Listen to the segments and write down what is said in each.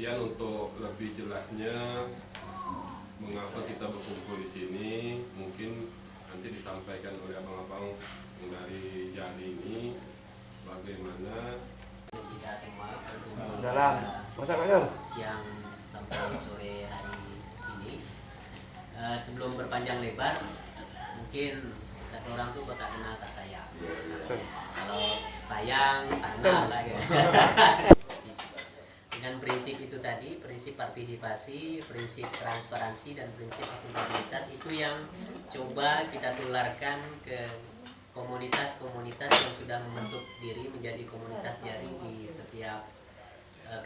Kemudian untuk lebih jelasnya mengapa kita berkumpul di sini, mungkin nanti disampaikan oleh abang-abang dari Jali ini bagaimana kita semua berkumpul siang sampai sore hari ini. Sebelum berpanjang lebar, mungkin kata orang tuh bakal kenal tak sayang. Kalau sayang tak kenal lah ya. Dengan prinsip itu tadi, prinsip partisipasi, prinsip transparansi, dan prinsip akuntabilitas itu yang coba kita tularkan ke komunitas-komunitas yang sudah membentuk diri menjadi komunitas Jari di setiap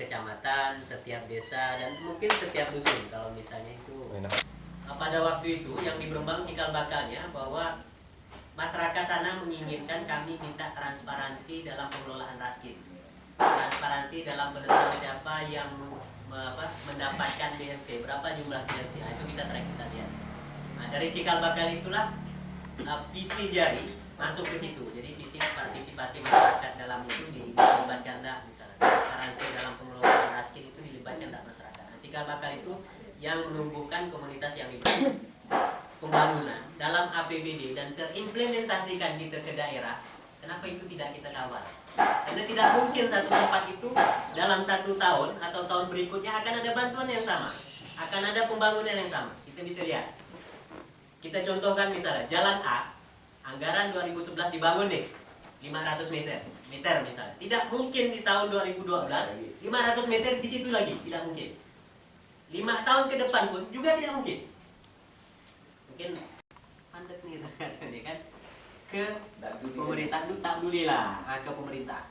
kecamatan, setiap desa, dan mungkin setiap dusun kalau misalnya itu. Pada waktu itu yang di Brembang cikal bakalnya bahwa masyarakat sana menginginkan kami minta transparansi dalam pengelolaan raskin, transparansi dalam penentuan siapa yang mendapatkan BLT, berapa jumlah BLT, itu kita track, kita lihat. Nah, dari cikal bakal itulah visi Jari masuk ke situ. Jadi visi partisipasi masyarakat dalam itu dilibatkan dah, misalnya transparansi dalam pengelolaan raskin itu dilibatkan dah masyarakat. Nah, cikal bakal itu yang menumbuhkan komunitas yang dibangun pembangunan dalam APBD dan terimplementasikan kita ke daerah. Kenapa itu tidak kita kawal? Karena tidak mungkin satu tempat itu dalam 1 tahun atau tahun berikutnya akan ada bantuan yang sama, akan ada pembangunan yang sama. Kita bisa lihat. Kita contohkan misalnya Jalan A, anggaran 2011 dibangun nih 500 meter misalnya. Tidak mungkin di tahun 2012 500 meter di situ lagi, tidak mungkin. 5 tahun ke depan pun juga tidak mungkin. Mungkin pandek nih ternyata nih kan ke pemerintah itu tak dulilah ke pemerintah.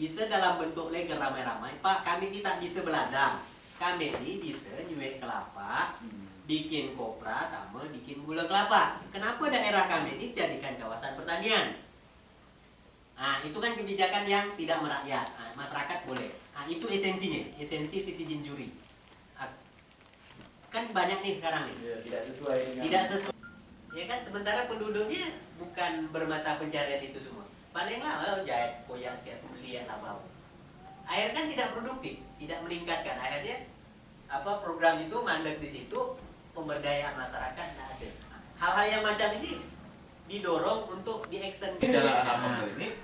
Bisa dalam bentuk legal ramai-ramai, Pak, kami kita bisa beladang. Kami ini bisa nyuit kelapa, bikin kopra sama bikin gula kelapa. Kenapa daerah kami ini jadikan kawasan pertanian? Nah, itu kan kebijakan yang tidak merakyat. Nah, masyarakat boleh. Nah, itu esensinya, esensi citizen jury. Kan banyak nih sekarang nih. Ya, tidak sesuai dengan... Tidak sesuai. Ya kan, sementara penduduknya bukan bermata pencarian itu semua. Paling lama jahit, koyak, sekian, lihat apa. Akhir kan tidak produktif, tidak meningkatkan. Akhirnya program itu mandek di situ, pemberdayaan masyarakat tidak ada. Hal-hal yang macam ini didorong untuk di-action. Bicara anak motor ini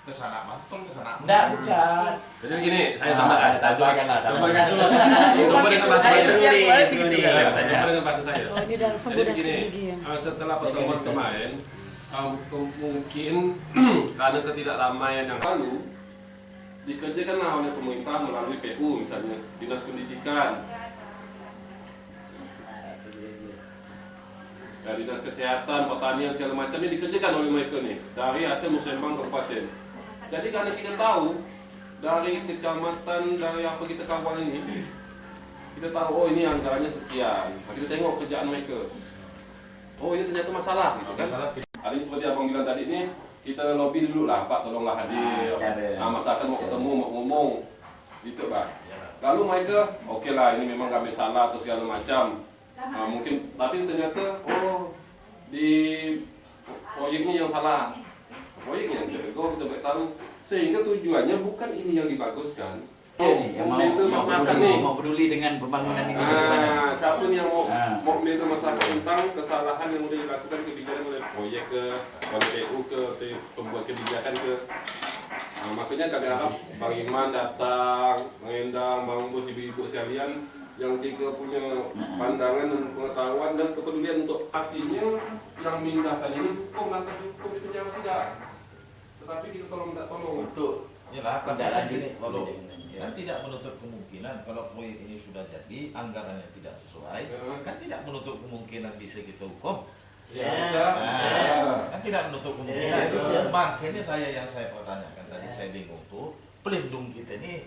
kesana mantul, kesana enggak, bukan. Jadi begini, saya tambahkan. Tambahkan dulu. Coba dengan bahasa saya. Seru nih. Coba dengan bahasa saya. Oh, ini dalam Jadi begini, setelah pertemuan kemarin, mungkin karena ketidakramaian yang lalu dikerjakanlah oleh pemerintah melalui PU, misalnya Dinas Pendidikan, Dinas Kesehatan, Pertanian, segala macam ini dikerjakan oleh mereka nih dari hasil musyawarah kabupaten. Jadi karena kita tahu dari kecamatan, dari apa kita kawal ini, kita tahu oh ini anggarannya sekian. Nah, kita tengok kerjaan mereka. Oh ini ternyata masalah gitu kan. Hari seperti abang bilang tadi ini, kita lobby dulu lah, Pak tolonglah hadir. Masyarakat mau ketemu, mau ngomong, gitu Pak. Lalu mereka, oke lah ini memang kami salah atau segala macam. Mungkin, tapi ternyata oh di proyeknya yang salah, proyeknya yang kita tahu, sehingga tujuannya bukan ini yang dibaguskan. Yang mau peduli dengan pembangunan ini. Siapa nih yang mau membantu masyarakat tentang kesalahan yang sudah dilakukan kebijakan oleh proyek ke, oleh PU ke, pembuat kebijakan ke. Makanya kami harap Bang Iman datang, Bang Endang, Bang Bos, ibu-ibu sekalian yang tiga punya pandangan dan pengetahuan dan kepedulian untuk artinya yang memindahkan ini hukum atau hukum di penjara tidak, tetapi kita tolong minta tolong untuk kendaraan gini kan tidak menutup kemungkinan kalau proyek ini sudah jadi anggarannya tidak sesuai kan tidak menutup kemungkinan bisa kita hukum kan tidak menutup kemungkinan. Makanya yang saya pertanyakan tadi saya bingung tuh pelindung kita ini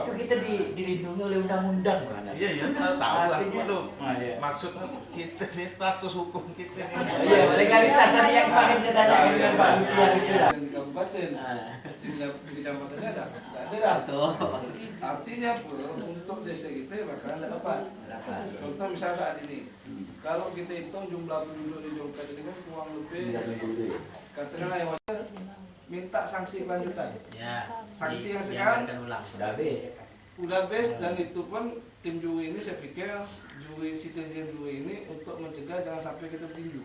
itu kita dilindungi oleh undang-undang kan? Iya, tahu lah belum. Maksudnya kita di status hukum kita ini. Iya, legalitas tadi yang paling sederhana dengan Pak Lukian itu lah. Di kabupaten, di kecamatannya ada tuh. Artinya pun untuk desa kita bakalan dapat. Contoh misalnya saat ini, kalau kita hitung jumlah penduduk di Jongkat ini kan kurang lebih, katakanlah yang minta sanksi lanjutan. Ya. Sanksi yang sekarang dianggarkan ulang. udah best, dan itu pun tim juri ini saya pikir citizen juri ini untuk mencegah jangan sampai kita tinju.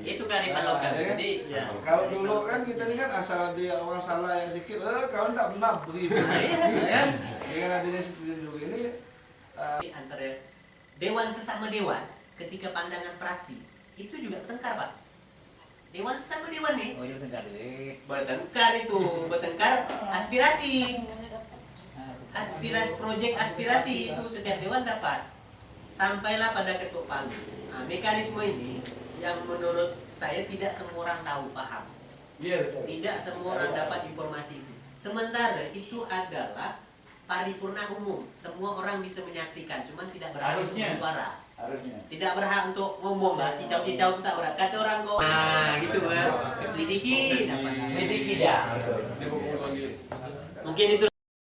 Itu kearifan lokal. ya kan? Jadi ya. Kalau dulu kan kita ini kan asal dia orang salah yang sedikit, kawan tak benar beri. Kan? Dengan adanya citizen juri ini Antara dewan sesama dewan ketika pandangan praksi itu juga bertengkar, Pak. Dewan sesama dewan nih. Oh, iya tengkar Bertengkar itu, bertengkar aspirasi. Proyek aspirasi itu setiap dewan dapat. Sampailah pada ketuk palu. Nah, mekanisme ini yang menurut saya tidak semua orang tahu, paham. Iya, betul. Tidak semua orang dapat informasi itu. Sementara itu adalah paripurna umum. Semua orang bisa menyaksikan, cuman tidak berhak untuk Harusnya. bersuara. Harusnya. Tidak berhak untuk ngomong lah, cicau-cicau itu tak berhak. Kata orang kok, nah gitu Bang. Selidiki dapat. Sedikit ya. Dia mau lagi. Mungkin itu